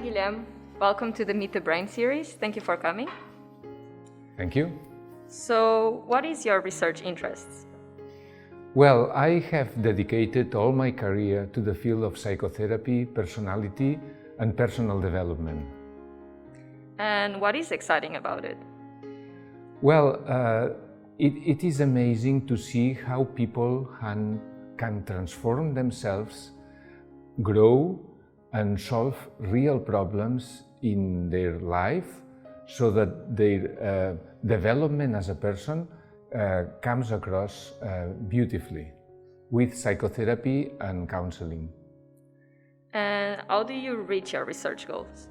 Guillem. Welcome to the Meet the Brain series. Thank you for coming. Thank you. So, what is your research interests? Well, I have dedicated all my career to the field of psychotherapy, personality, and personal development. And what is exciting about it? Well, it is amazing to see how people can transform themselves, grow, and solve real problems in their life so that their development as a person comes across beautifully with psychotherapy and counseling. And how do you reach your research goals?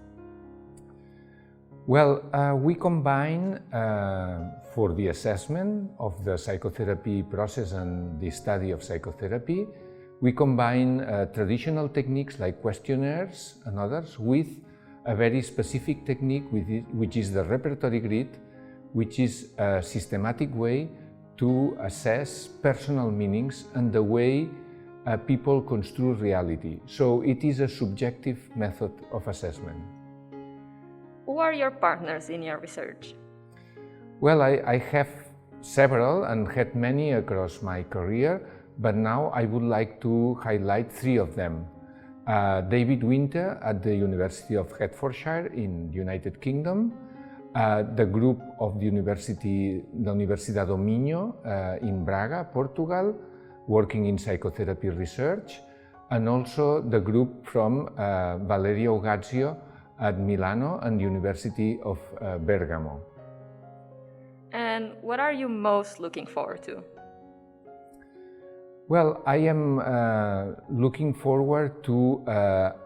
Well, we combine for the assessment of the psychotherapy process and the study of psychotherapy, we combine traditional techniques like questionnaires and others with a very specific technique which is the repertory grid, which is a systematic way to assess personal meanings and the way people construe reality. So it is a subjective method of assessment. Who are your partners in your research? Well, I have several and had many across my career, but now I would like to highlight three of them. David Winter at the University of Hertfordshire in the United Kingdom, the group of the Universidade do Minho in Braga, Portugal, working in psychotherapy research, and also the group from Valerio Gazio at Milano and the University of Bergamo. And what are you most looking forward to? Well, I am looking forward to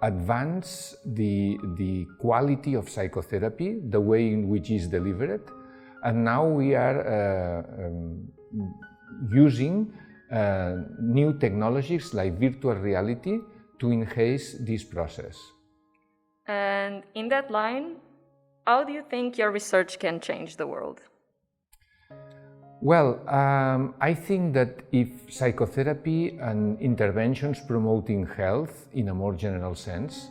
advance the quality of psychotherapy, the way in which it's delivered, and now we are using new technologies like virtual reality to enhance this process. And in that line, how do you think your research can change the world? Well, I think that if psychotherapy and interventions promoting health in a more general sense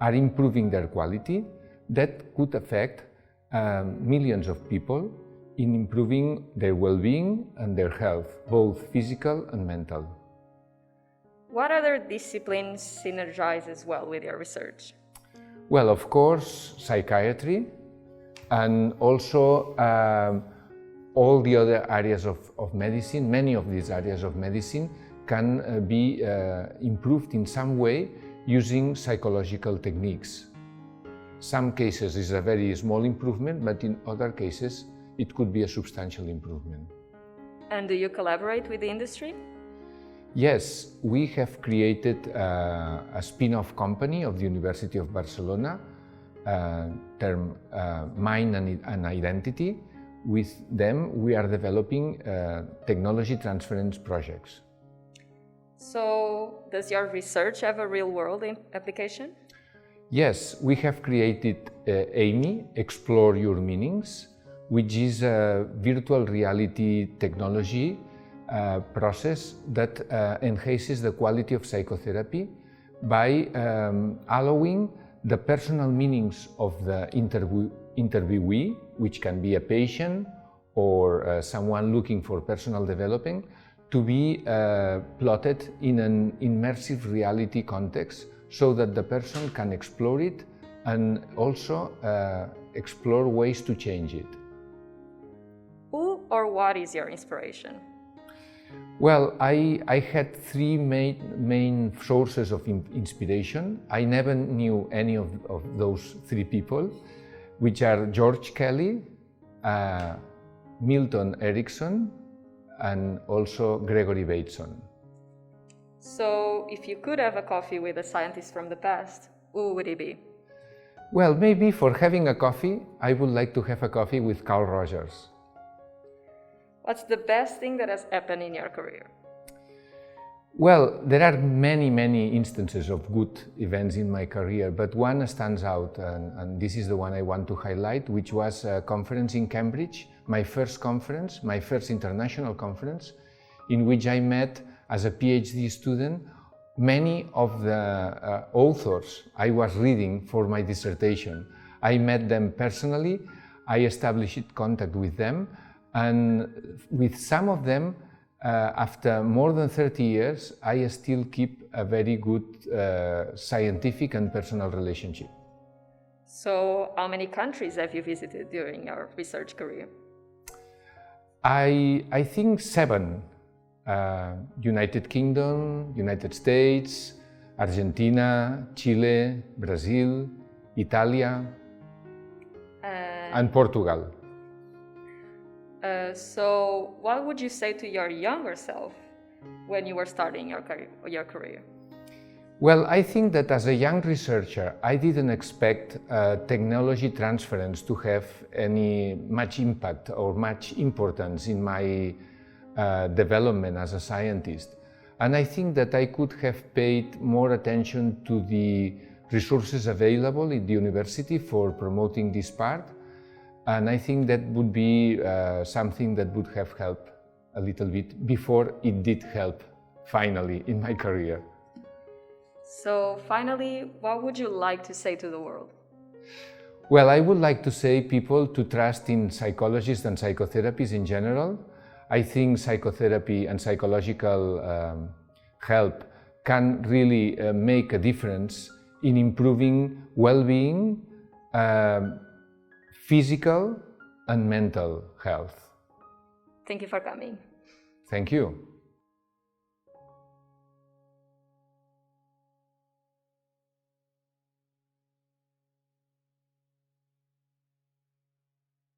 are improving their quality, that could affect millions of people in improving their well-being and their health, both physical and mental. What other disciplines synergize as well with your research? Well, of course, psychiatry, and also all the other areas of medicine. Many of these areas of medicine can be improved in some way using psychological techniques. Some cases is a very small improvement, but in other cases it could be a substantial improvement. And do you collaborate with the industry? Yes, we have created a spin-off company of the University of Barcelona, termed Mind and Identity. With them, we are developing technology transference projects. So, does your research have a real-world application? Yes, we have created AMI, Explore Your Meanings, which is a virtual reality technology process that enhances the quality of psychotherapy by allowing the personal meanings of the interviewee, which can be a patient or someone looking for personal development, to be plotted in an immersive reality context so that the person can explore it and also explore ways to change it. Who or what is your inspiration? Well, I had three main sources of inspiration. I never knew any of those three people, which are George Kelly, Milton Erickson, and also Gregory Bateson. So, if you could have a coffee with a scientist from the past, who would it be? Well, maybe for having a coffee, I would like to have a coffee with Carl Rogers. What's the best thing that has happened in your career? Well, there are many instances of good events in my career, but one stands out, and this is the one I want to highlight, which was a conference in Cambridge, my first conference, my first international conference, in which I met as a PhD student many of the authors I was reading for my dissertation. I met them personally, I established contact with them, and with some of them, after more than 30 years, I still keep a very good scientific and personal relationship. So, how many countries have you visited during your research career? I think 7. United Kingdom, United States, Argentina, Chile, Brazil, Italia, and Portugal. So, what would you say to your younger self when you were starting your career? Well, I think that as a young researcher, I didn't expect technology transference to have any much impact or much importance in my development as a scientist. And I think that I could have paid more attention to the resources available in the university for promoting this part. And I think that would be something that would have helped a little bit before it did help finally in my career. So finally, what would you like to say to the world? Well, I would like to say people to trust in psychologists and psychotherapies in general. I think psychotherapy and psychological help can really make a difference in improving well-being, physical and mental health. Thank you for coming. Thank you.